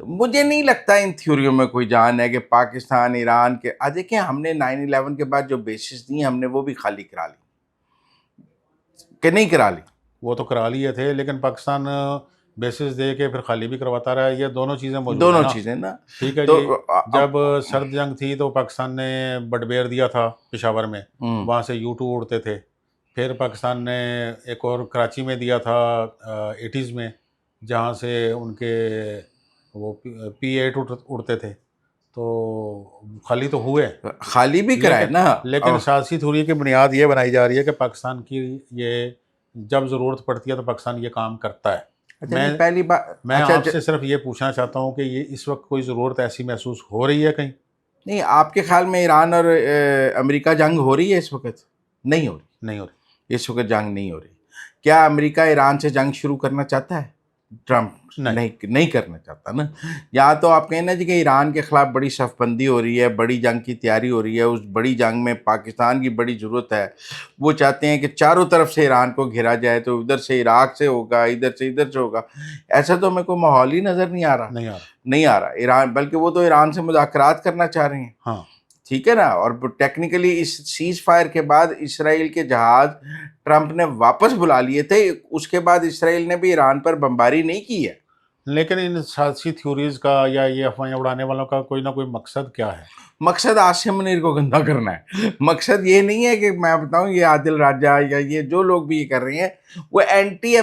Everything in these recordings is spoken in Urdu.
تو مجھے نہیں لگتا ان تھیوریوں میں کوئی جان ہے کہ پاکستان ایران کے دیکھیں ہم نے 9/11 کے بعد جو بیسز دی ہم نے وہ بھی خالی کرا لی کہ نہیں کرا لی؟ وہ تو کرا لیے تھے، لیکن پاکستان بیسز دے کے پھر خالی بھی کرواتا رہا ہے، یہ دونوں چیزیں موجود ہیں دونوں نا. چیزیں نا. ٹھیک ہے تو جی. جب سرد جنگ تھی تو پاکستان نے بٹبیر دیا تھا پشاور میں، وہاں سے U2 اڑتے تھے. پھر پاکستان نے ایک اور کراچی میں دیا تھا 80s میں، جہاں سے ان کے وہ P-8 اڑتے تھے. تو خالی تو ہوئے، خالی بھی کرائے نا. لیکن سیاسی تھوری کی بنیاد یہ بنائی جا رہی ہے کہ پاکستان کی یہ جب ضرورت پڑتی ہے تو پاکستان یہ کام کرتا ہے. پہلی بات میں آپ سے صرف یہ پوچھنا چاہتا ہوں کہ یہ اس وقت کوئی ضرورت ایسی محسوس ہو رہی ہے کہیں؟ نہیں. آپ کے خیال میں ایران اور امریکہ جنگ ہو رہی ہے اس وقت؟ نہیں ہو رہی. نہیں ہو رہی. اس وقت جنگ نہیں ہو رہی. کیا امریکہ ایران سے جنگ شروع کرنا چاہتا ہے؟ ٹرمپ نہیں کرنا چاہتا نا. یا تو آپ کہیں نا جی کہ ایران کے خلاف بڑی صف بندی ہو رہی ہے، بڑی جنگ کی تیاری ہو رہی ہے، اس بڑی جنگ میں پاکستان کی بڑی ضرورت ہے. وہ چاہتے ہیں کہ چاروں طرف سے ایران کو گھیرا جائے، تو ادھر سے عراق سے ہوگا، ادھر سے ہوگا. ایسا تو ہمیں کوئی ماحول ہی نظر نہیں آ رہا ایران، بلکہ وہ تو ایران سے مذاکرات کرنا چاہ رہے ہیں. ہاں ٹھیک ہے نا. اور ٹیکنیکلی اس سیز فائر کے بعد اسرائیل کے جہاز ٹرمپ نے واپس بلا لیے تھے. اس کے بعد اسرائیل نے بھی ایران پر بمباری نہیں کی ہے. لیکن ان سیاسی تھیوریز کا یا یہ افواہیں اڑانے والوں کا کوئی نہ کوئی مقصد کیا ہے؟ مقصد عاصم منیر کو گندا کرنا ہے. مقصد یہ نہیں ہے کہ میں بتاؤں یہ عادل راجہ یا یہ جو لوگ بھی یہ کر رہے ہیں وہ اینٹی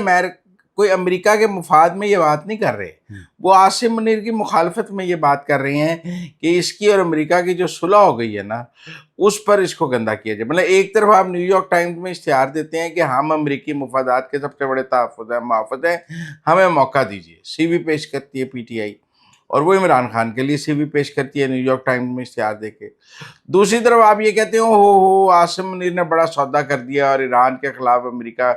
کوئی امریکہ کے مفاد میں یہ بات نہیں کر رہے. وہ عاصم منیر کی مخالفت میں یہ بات کر رہے ہیں کہ اس کی اور امریکہ کی جو صلح ہو گئی ہے نا اس پر اس کو گندا کیا جائے. مطلب ایک طرف آپ نیو یارک ٹائمز میں اشتہار دیتے ہیں کہ ہم امریکی مفادات کے سب سے بڑے محافظ ہیں، ہمیں موقع دیجیے. سی وی پیش کرتی ہے PTI، اور وہ عمران خان کے لیے سی وی پیش کرتی ہے نیو یارک ٹائمز میں اشتہار دے کے. دوسری طرف آپ یہ کہتے ہیں ہو عاصم منیر نے بڑا سودا کر دیا اور ایران کے خلاف امریکہ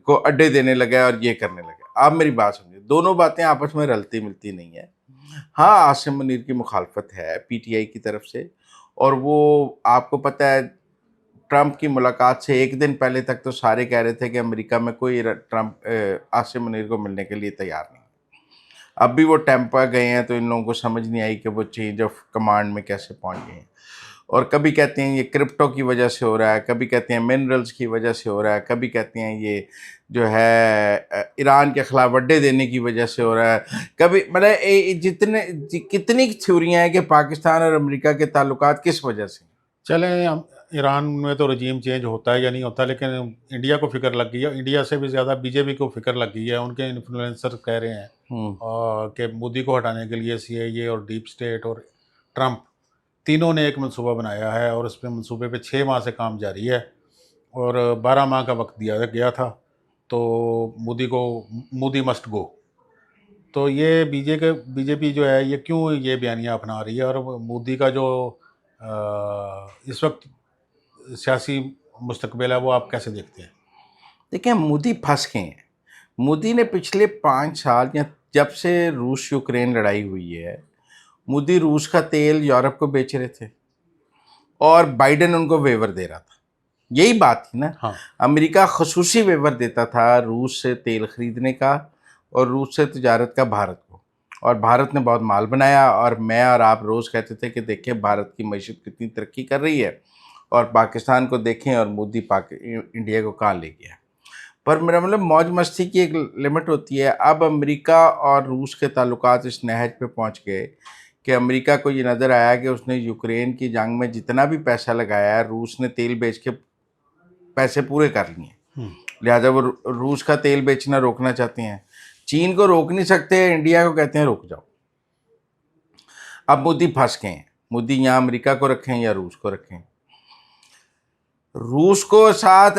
کو اڈے دینے لگا اور یہ کرنے لگا. آپ میری بات سمجھیں، دونوں باتیں آپس میں رلتی ملتی نہیں ہیں. ہاں عاصم منیر کی مخالفت ہے PTI کی طرف سے، اور وہ آپ کو پتہ ہے ٹرمپ کی ملاقات سے ایک دن پہلے تک تو سارے کہہ رہے تھے کہ امریکہ میں کوئی عاصم منیر کو ملنے کے لیے تیار نہیں. اب بھی وہ ٹیمپا گئے ہیں تو ان لوگوں کو سمجھ نہیں آئی کہ وہ چینج آف کمانڈ میں کیسے پہنچ گئے ہیں. اور کبھی کہتے ہیں یہ کرپٹو کی وجہ سے ہو رہا ہے، کبھی کہتے ہیں منرلز کی وجہ سے ہو رہا ہے، کبھی کہتے ہیں یہ جو ہے ایران کے خلاف اڈے دینے کی وجہ سے ہو رہا ہے. کبھی مطلب کتنی تھیوریاں ہیں کہ پاکستان اور امریکہ کے تعلقات کس وجہ سے. چلیں ایران میں تو رجیم چینج ہوتا ہے یا نہیں ہوتا، لیکن انڈیا کو فکر لگ گئی ہے. انڈیا سے بھی زیادہ BJP کو فکر لگ گئی ہے. ان کے انفلوئنسر کہہ رہے ہیں کہ مودی کو ہٹانے کے لیے CIA اور ڈیپ اسٹیٹ اور ٹرمپ تینوں نے ایک منصوبہ بنایا ہے، اور اس پہ منصوبے پہ 6 ماہ سے کام جاری ہے اور 12 ماہ کا وقت دیا گیا تھا. تو مودی مسٹ گو. تو یہ BJP جو ہے یہ کیوں یہ بیانیہ اپنا رہی ہے، اور مودی کا جو اس وقت سیاسی مستقبل ہے وہ آپ کیسے دیکھتے ہیں؟ دیکھیں مودی پھنس گئے ہیں. مودی نے پچھلے 5 سال یا جب سے روس یوکرین لڑائی ہوئی ہے، مودی روس کا تیل یورپ کو بیچ رہے تھے اور بائیڈن ان کو ویور دے رہا تھا. یہی بات تھی نا. ہاں. امریکہ خصوصی ویور دیتا تھا روس سے تیل خریدنے کا اور روس سے تجارت کا بھارت کو، اور بھارت نے بہت مال بنایا. اور میں اور آپ روز کہتے تھے کہ دیکھیں بھارت کی معیشت کتنی ترقی کر رہی ہے، اور پاکستان کو دیکھیں اور مودی انڈیا کو کہاں لے گیا. پر میرا مطلب موج مستی کی ایک لمٹ ہوتی ہے. اب امریکہ اور روس کے تعلقات اس نہج پہ پہنچ گئے کہ امریکہ کو یہ نظر آیا کہ اس نے یوکرین کی جنگ میں جتنا بھی پیسہ لگایا ہے روس نے تیل بیچ کے پیسے پورے کر لیے، لہٰذا وہ روس کا تیل بیچنا روکنا چاہتے ہیں. چین کو روک نہیں سکتے، انڈیا کو کہتے ہیں رک جاؤ. اب مودی پھنس گئے ہیں. مودی یہاں امریکہ کو رکھیں یا روس کو رکھیں. روس کو ساتھ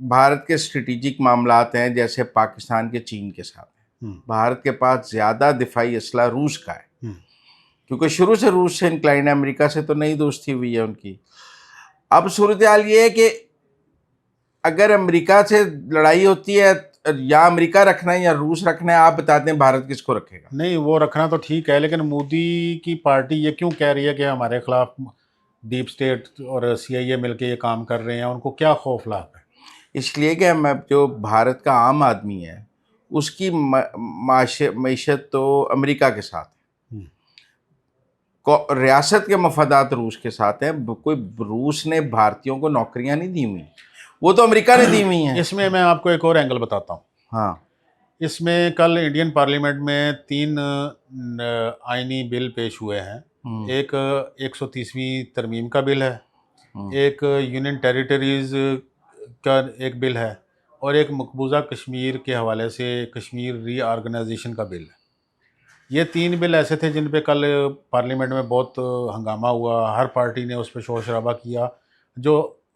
بھارت کے اسٹریٹجک معاملات ہیں جیسے پاکستان کے چین کے ساتھ ہیں. بھارت کے پاس زیادہ دفاعی اسلحہ روس کا ہے، کیونکہ شروع سے روس سے انکلائن ہے. امریکہ سے تو نئی دوستی ہوئی ہے ان کی. اب صورتحال یہ ہے کہ اگر امریکہ سے لڑائی ہوتی ہے یا امریکہ رکھنا ہے یا روس رکھنا ہے، آپ بتاتے ہیں بھارت کس کو رکھے گا؟ نہیں وہ رکھنا تو ٹھیک ہے، لیکن مودی کی پارٹی یہ کیوں کہہ رہی ہے کہ ہمارے خلاف ڈیپ اسٹیٹ اور CIA مل کے یہ کام کر رہے ہیں؟ ان کو کیا خوف لاحق ہے؟ اس لیے کہ جو بھارت کا عام آدمی ہے اس کی معیشت تو امریکہ کے ساتھ ہے. ریاست کے مفادات روس کے ساتھ ہیں. کوئی روس نے بھارتیوں کو نوکریاں نہیں دی ہوئی, وہ تو امریکہ نے دی ہوئی ہیں. اس میں میں آپ کو ایک اور اینگل بتاتا ہوں. ہاں, اس میں کل انڈین پارلیمنٹ میں 3 آئینی بل پیش ہوئے ہیں. ایک 130ویں ترمیم کا بل ہے, ایک یونین ٹیریٹریز کا ایک بل ہے, اور ایک مقبوضہ کشمیر کے حوالے سے کشمیر ری آرگنائزیشن کا بل ہے. یہ 3 بل ایسے تھے جن پہ کل پارلیمنٹ میں بہت ہنگامہ ہوا, ہر پارٹی نے اس پہ شور شرابہ کیا. جو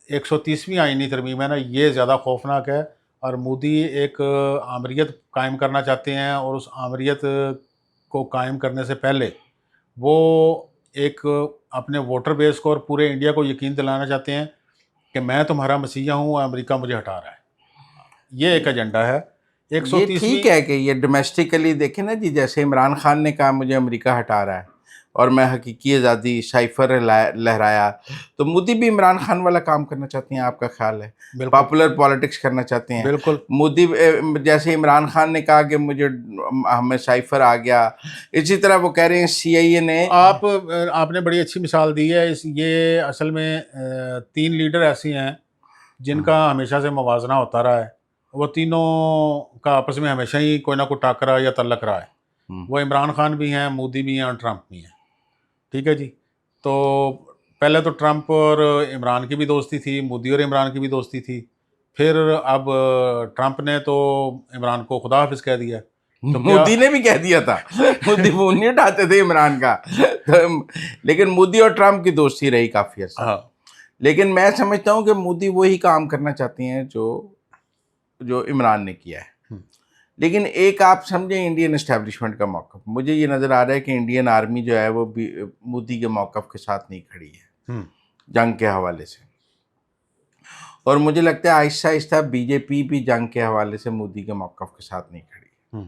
130ویں آئینی ترمیم ہے نا, یہ زیادہ خوفناک ہے, اور مودی ایک آمریت قائم کرنا چاہتے ہیں, اور اس آمریت کو قائم کرنے سے پہلے وہ ایک اپنے ووٹر بیس کو اور پورے انڈیا کو یقین دلانا چاہتے ہیں کہ میں تمہارا مسیحا ہوں, امریکہ مجھے ہٹا رہا ہے. یہ ایک ایجنڈا ہے. یہ ٹھیک ہے کہ یہ ڈومیسٹکلی دیکھیں نا جی, جیسے عمران خان نے کہا مجھے امریکہ ہٹا رہا ہے اور میں حقیقی آزادی شائفر لہرایا, تو مودی بھی عمران خان والا کام کرنا چاہتے ہیں, آپ کا خیال ہے؟ پاپولر پالیٹکس کرنا چاہتے ہیں. بالکل. مودی جیسے عمران خان نے کہا کہ مجھے ہمیں شائفر آ گیا, اسی طرح وہ کہہ رہے ہیں CIA نے. آپ نے بڑی اچھی مثال دی ہے. یہ اصل میں 3 لیڈر ایسے ہیں جن کا ہمیشہ سے موازنہ ہوتا رہا ہے. وہ تینوں کا آپس میں ہمیشہ ہی کوئی نہ کوئی ٹاکرا یا تعلق رہا ہے. وہ عمران خان بھی ہیں, مودی بھی ہیں, اور ٹرمپ بھی ہیں. ٹھیک ہے جی. تو پہلے تو ٹرمپ اور عمران کی بھی دوستی تھی, مودی اور عمران کی بھی دوستی تھی. پھر اب ٹرمپ نے تو عمران کو خدا حافظ کہہ دیا. مودی نے بھی کہہ دیا تھا, مودی فون نہیں اٹھاتے تھے عمران کا, لیکن مودی اور ٹرمپ کی دوستی رہی کافی عرصہ. ہاں. لیکن میں سمجھتا ہوں کہ مودی وہی کام کرنا چاہتے ہیں جو عمران نے کیا ہے. لیکن ایک آپ سمجھیں انڈین اسٹیبلشمنٹ کا موقف, مجھے یہ نظر آ رہا ہے کہ انڈین آرمی جو ہے وہ مودی کے موقف کے ساتھ نہیں کھڑی ہے جنگ کے حوالے سے, اور مجھے لگتا ہے آہستہ آہستہ BJP بھی جنگ کے حوالے سے مودی کے موقف کے ساتھ نہیں کھڑی ہے.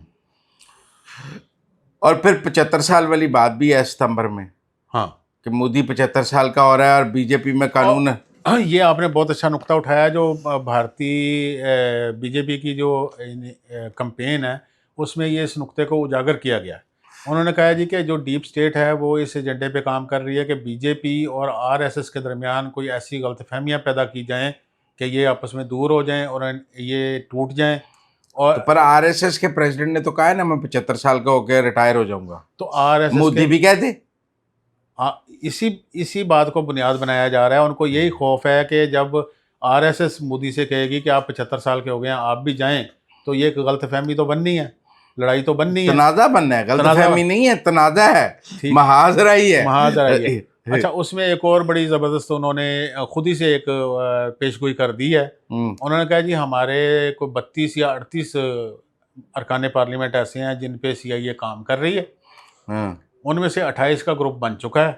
اور پھر 75 سال والی بات بھی ہے ستمبر میں, ہاں, کہ مودی 75 سال کا ہو رہا ہے اور BJP میں قانون ہے. یہ آپ نے بہت اچھا نقطہ اٹھایا. جو بھارتی BJP کی جو کمپین ہے اس میں یہ اس نقطے کو اجاگر کیا گیا. انہوں نے کہا جی کہ جو ڈیپ سٹیٹ ہے وہ اس ایجنڈے پہ کام کر رہی ہے کہ BJP اور RSS کے درمیان کوئی ایسی غلط فہمیاں پیدا کی جائیں کہ یہ آپس میں دور ہو جائیں اور یہ ٹوٹ جائیں. اور پر RSS کے پریزیڈنٹ نے تو کہا ہے نا میں 75 سال کا ہو کے ریٹائر ہو جاؤں گا, تو RSS مودی بھی کہتے. اسی بات کو بنیاد بنایا جا رہا ہے. ان کو یہی خوف ہے کہ جب RSS مودی سے کہے گی کہ آپ 75 سال کے ہو گئے ہیں, آپ بھی جائیں, تو یہ ایک غلط فہمی تو بننی ہے, لڑائی تو بننی ہے, تنازع بننا ہے, غلط فہمی نہیں ہے, تنازع ہے, محاذرہ ہی ہے. محاذرہ ہی ہے. اچھا, اس میں ایک اور بڑی زبردست انہوں نے خود ہی سے ایک پیشگوئی کر دی ہے. انہوں نے کہا جی ہمارے کوئی 32 یا 38 ارکان پارلیمنٹ ایسے ہیں جن پہ CIA کام کر رہی ہے. ان میں سے 28 کا گروپ بن چکا ہے,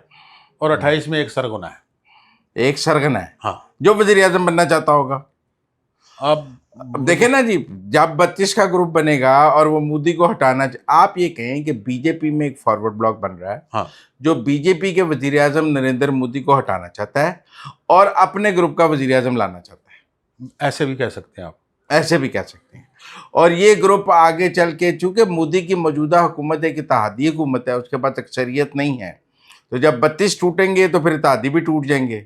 اور 28 میں ایک سرگنا ہے. ایک سرگنا ہے, ہاں, جو وزیر اعظم بننا چاہتا ہوگا. اب دیکھیں نا جی, جب 32 کا گروپ بنے گا اور وہ مودی کو ہٹانا آپ یہ کہیں کہ BJP میں ایک فارورڈ بلاک بن رہا ہے, ہاں, جو BJP کے وزیر اعظم نریندر مودی کو ہٹانا چاہتا ہے اور اپنے گروپ کا وزیر اعظم لانا چاہتا ہے. ایسے بھی کہہ سکتے ہیں آپ, ایسے بھی کہہ سکتے ہیں. اور یہ گروپ آگے چل کے, چونکہ مودی کی موجودہ حکومت ایک اتحادی حکومت ہے, اس کے پاس اکثریت نہیں ہے, تو جب 32 ٹوٹیں گے تو پھر اتحادی بھی ٹوٹ جائیں گے.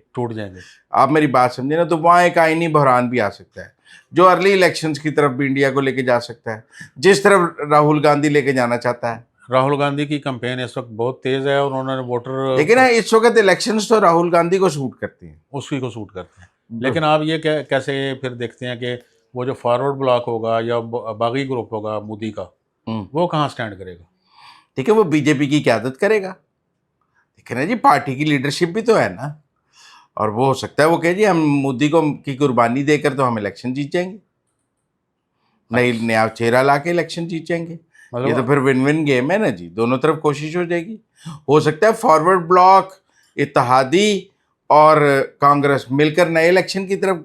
آپ میری بات سمجھیں نا, تو وہاں ایک آئینی بحران بھی آ سکتا ہے جو ارلی الیکشنز کی طرف بھی انڈیا کو لے کے جا سکتا ہے, جس طرف راہل گاندھی لے کے جانا چاہتا ہے. راہل گاندھی کی کمپین اس وقت بہت تیز ہے, اور انہوں نے ووٹر, لیکن اس وقت الیکشنز تو راہل گاندھی کو سوٹ کرتی ہیں, اسی کو سوٹ کرتے ہیں. لیکن آپ یہ کیسے پھر دیکھتے ہیں کہ وہ جو فارورڈ بلاک ہوگا یا باغی گروپ ہوگا مودی کا, وہ کہاں سٹینڈ کرے گا؟ ٹھیک ہے, وہ BJP کی قیادت کرے گا. دیکھیں نا جی, پارٹی کی لیڈرشپ بھی تو ہے نا, اور وہ ہو سکتا ہے وہ کہ جی ہم مودی کو کی قربانی دے کر تو ہم الیکشن جیت جائیں گے, نیا چہرہ لا کے الیکشن جیت جائیں گے. یہ تو پھر ون ون گیم ہے نا جی, دونوں طرف کوشش ہو جائے گی. ہو سکتا ہے فارورڈ بلاک, اتحادی اور کانگریس مل کر نئے الیکشن کی طرف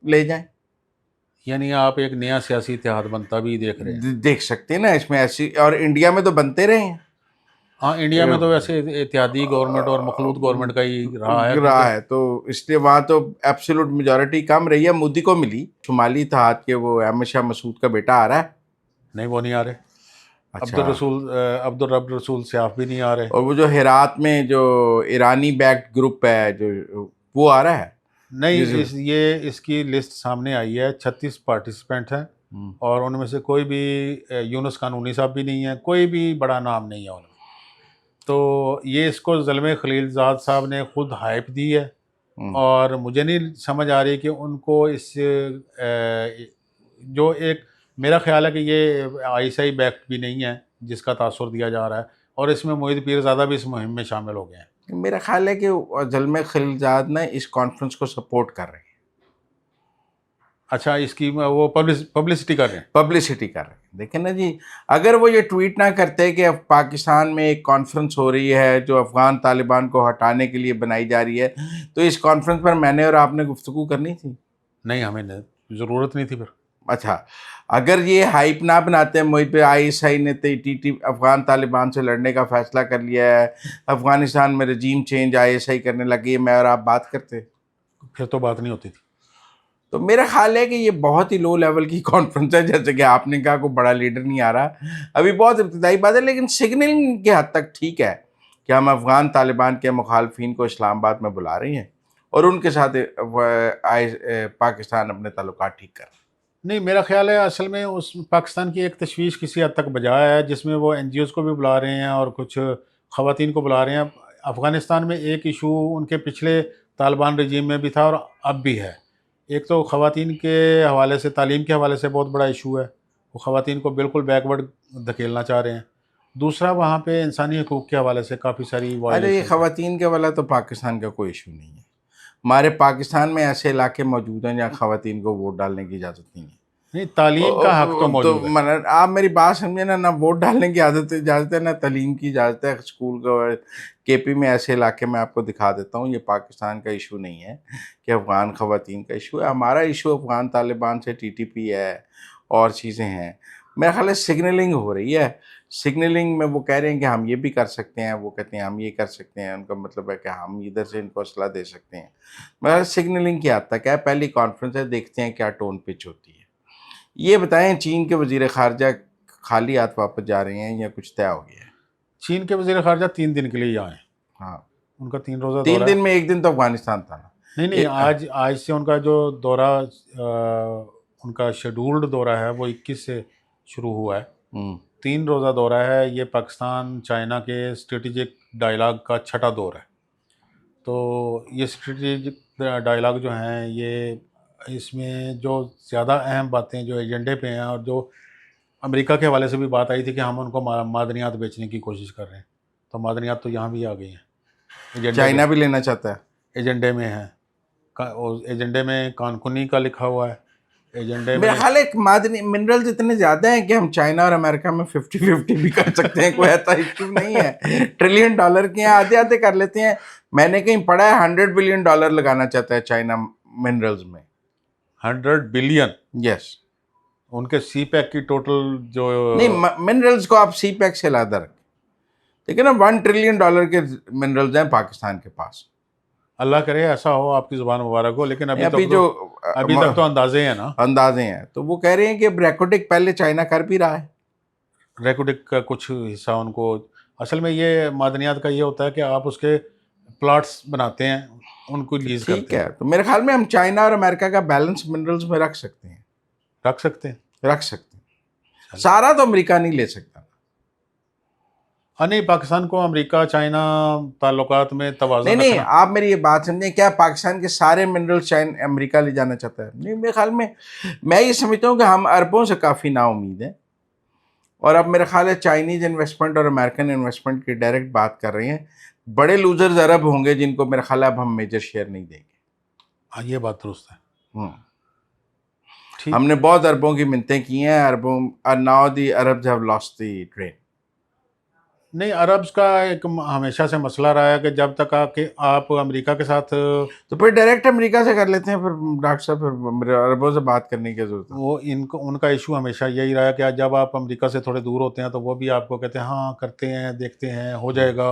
لے جائیں. یعنی آپ ایک نیا سیاسی اتحاد بنتا بھی دیکھ رہے ہیں؟ دیکھ سکتے ہیں نا اس میں ایسی, اور انڈیا میں تو بنتے رہے ہیں. ہاں, انڈیا میں تو ویسے اتحادی گورنمنٹ اور مخلوط گورنمنٹ کا ہی رہا ہے, تو اس لیے وہاں تو ایبسولوٹ میجورٹی کم رہی ہے. مودی کو ملی شمالی اتحاد کے, وہ احمد شاہ مسعود کا بیٹا آ رہا ہے. نہیں, وہ نہیں آ رہے. عبد الرب رسول سیاف بھی نہیں آ رہے. اور وہ جو ہرات میں جو ایرانی بیکڈ گروپ ہے جو وہ آ رہا ہے نہیں, اس کی لسٹ سامنے آئی ہے, 36 پارٹیسپینٹ ہیں اور ان میں سے کوئی بھی یونس قانونی صاحب بھی نہیں ہے, کوئی بھی بڑا نام نہیں ہے ان میں. تو یہ اس کو زلمے خلیل زاد صاحب نے خود ہائپ دی ہے, اور مجھے نہیں سمجھ آ رہی کہ ان کو اس جو ایک میرا خیال ہے کہ یہ ISI بیکٹ بھی نہیں ہے جس کا تاثر دیا جا رہا ہے, اور اس میں معید پیرزادہ بھی اس مہم میں شامل ہو گئے ہیں. میرا خیال ہے کہ زلمے خلیل زاد نا اس کانفرنس کو سپورٹ کر رہے ہیں. اچھا, اس کی وہ پبلسٹی کر رہے ہیں. پبلسٹی کر رہے ہیں. دیکھیں نا جی, اگر وہ یہ ٹویٹ نہ کرتے کہ پاکستان میں ایک کانفرنس ہو رہی ہے جو افغان طالبان کو ہٹانے کے لیے بنائی جا رہی ہے, تو اس کانفرنس پر میں نے اور آپ نے گفتگو کرنی تھی. نہیں, ہمیں ضرورت نہیں تھی پھر. اچھا, اگر یہ ہائپ نہ بناتے محیط پہ ISI نے افغان طالبان سے لڑنے کا فیصلہ کر لیا ہے, افغانستان میں رجیم چینج ISI کرنے لگی ہے, میں اور آپ بات کرتے پھر تو بات نہیں ہوتی تھی. تو میرا خیال ہے کہ یہ بہت ہی لو لیول کی کانفرنس ہے. جیسے کہ آپ نے کہا کوئی بڑا لیڈر نہیں آ رہا, ابھی بہت ابتدائی بات ہے, لیکن سگنلنگ کے حد تک ٹھیک ہے کہ ہم افغان طالبان کے مخالفین کو اسلام آباد میں بلا رہی ہیں اور ان کے ساتھ پاکستان اپنے تعلقات ٹھیک کر رہا ہے. نہیں, میرا خیال ہے اصل میں اس پاکستان کی ایک تشویش کسی حد تک بجایا ہے, جس میں وہ NGOs کو بھی بلا رہے ہیں اور کچھ خواتین کو بلا رہے ہیں. افغانستان میں ایک ایشو ان کے پچھلے طالبان رجیم میں بھی تھا اور اب بھی ہے. ایک تو خواتین کے حوالے سے, تعلیم کے حوالے سے بہت بڑا ایشو ہے, وہ خواتین کو بالکل بیکورڈ دھکیلنا چاہ رہے ہیں. دوسرا وہاں پہ انسانی حقوق کے حوالے سے کافی ساری ارے یہ خواتین کے والا تو پاکستان کا کوئی ایشو نہیں ہے. ہمارے پاکستان میں ایسے علاقے موجود ہیں جہاں خواتین کو ووٹ ڈالنے کی اجازت نہیں ہے. نہیں, تعلیم کا حق تو موجود ہے. آپ میری بات سمجھے نا, نہ ووٹ ڈالنے کی اجازت ہے نہ تعلیم کی اجازت ہے. اسکول کا KP میں ایسے علاقے میں آپ کو دکھا دیتا ہوں. یہ پاکستان کا ایشو نہیں ہے کہ افغان خواتین کا ایشو ہے. ہمارا ایشو افغان طالبان سے TTP ہے اور چیزیں ہیں. میرا خیال ہے سگنلنگ ہو رہی ہے. سگنلنگ میں وہ کہہ رہے ہیں کہ ہم یہ بھی کر سکتے ہیں, وہ کہتے ہیں ہم یہ کر سکتے ہیں. ان کا مطلب ہے کہ ہم ادھر سے ان کو اسلحہ دے سکتے ہیں. میرا سگنلنگ کی حد تک ہے. پہلی کانفرنس ہے, دیکھتے ہیں کیا ٹون پچ ہوتی ہے. یہ بتائیں, چین کے وزیر خارجہ خالی ہاتھ واپس جا رہے ہیں یا کچھ طے ہو گیا ہے؟ چین کے وزیر خارجہ 3 دن کے لیے آئے. ہاں, ان کا 3 روزہ 3 دن میں 1 دن تو افغانستان تھا نا. نہیں, آج سے ان کا جو دورہ, ان کا شیڈولڈ دورہ ہے وہ 21 سے شروع ہوا ہے. 3 روزہ دورہ ہے. یہ پاکستان چائنا کے اسٹریٹجک ڈائلاگ کا 6واں دور ہے. تو یہ اسٹریٹجک ڈائلاگ جو ہیں, یہ اس میں جو زیادہ اہم باتیں جو ایجنڈے پہ ہیں, اور جو امریکہ کے حوالے سے بھی بات آئی تھی کہ ہم ان کو معدنیات بیچنے کی کوشش کر رہے ہیں, تو معدنیات تو یہاں بھی آ گئی ہیں. چائنا بھی لینا چاہتا ہے. ایجنڈے میں ہے, ایجنڈے میں کانکنی کا لکھا ہوا ہے. ایجنڈے میں میرا خیال ہے معدنی منرلز اتنے زیادہ ہیں کہ ہم چائنا اور امریکہ میں 50-50 بھی کر سکتے ہیں. کوئی ایسا ایشو نہیں ہے. $1 ٹریلین کے ہیں, آدھے آدھے کر لیتے ہیں. میں نے کہیں پڑھا ہے $100 بلین لگانا چاہتا ہے چائنا منرلز میں. 100 بلین؟ یس. ان کے سی پیک کی ٹوٹل جو نہیں, منرلز کو آپ سی پیک سے علیحدہ رکھیں. لیکن نا $1 ٹریلین کے منرلز ہیں پاکستان کے پاس. اللہ کرے ایسا ہو, آپ کی زبان مبارک ہو, لیکن ابھی تک تو اندازے ہیں نا. اندازے ہیں. تو وہ کہہ رہے ہیں کہ ریکوڈک پہلے چائنا کر بھی رہا ہے. ریکوڈک کا کچھ حصہ ان کو, اصل میں یہ معدنیات کا یہ ہوتا ہے کہ آپ اس کے پلاٹس بناتے ہیں, ان کو لیز کرتے ہیں. ٹھیک ہے, تو میرے خیال میں ہم چائنا اور امریکہ کا بیلنس منرلز میں رکھ سکتے ہیں. رکھ سکتے ہیں. سارا تو امریکہ نہیں لے سکتا. نہیں, پاکستان کو امریکہ چائنا تعلقات میں توازن نہیں, آپ میری یہ بات سمجھیں, کیا پاکستان کے سارے منرلز امریکہ لے جانا چاہتا ہے؟ نہیں, میرے خیال میں یہ سمجھتا ہوں کہ ہم اربوں سے کافی نا امید ہیں. اور اب میرا خیال ہے چائنیز انویسٹمنٹ اور امریکن انویسٹمنٹ کی ڈائریکٹ بات کر رہے ہیں. بڑے لوزرز عرب ہوں گے جن کو میرا خیال ہے اب ہم میجر شیئر نہیں دیں گے. ہاں, یہ بات درست ہے. ہم نے بہت اربوں کی منتیں کی ہیں. now the Arabs have lost the train. نہیں, عربز کا ایک ہمیشہ سے مسئلہ رہا ہے کہ جب تک کہ آپ امریکہ کے ساتھ, تو پھر ڈائریکٹ امریکہ سے کر لیتے ہیں. پھر ڈاکٹر صاحب, پھر عربوں سے بات کرنے کی ضرورت ہے. وہ ان کا ایشو ہمیشہ یہی رہا ہے کہ جب آپ امریکہ سے تھوڑے دور ہوتے ہیں تو وہ بھی آپ کو کہتے ہیں ہاں کرتے ہیں, دیکھتے ہیں, ہو جائے گا.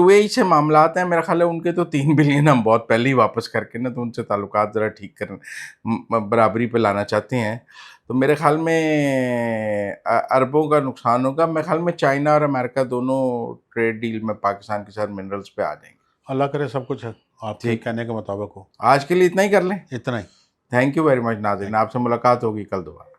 UAE سے معاملات ہیں میرا خیال ہے ان کے تو 3 بلین ہم بہت پہلے ہی واپس کر کے نا تو ان سے تعلقات ذرا ٹھیک کرنا برابری پہ لانا چاہتے ہیں تو میرے خیال میں اربوں کا نقصان ہوگا. میرے خیال میں چائنا اور امریکہ دونوں ٹریڈ ڈیل میں پاکستان کے ساتھ منرلز پہ آ جائیں گے. اللہ کرے سب کچھ آپ کے ٹھیک. کہنے کے مطابق ہو. آج کے لیے اتنا ہی کر لیں. اتنا ہی. تھینک یو ویری مچ ناظرین, آپ سے ملاقات ہوگی کل دوبارہ.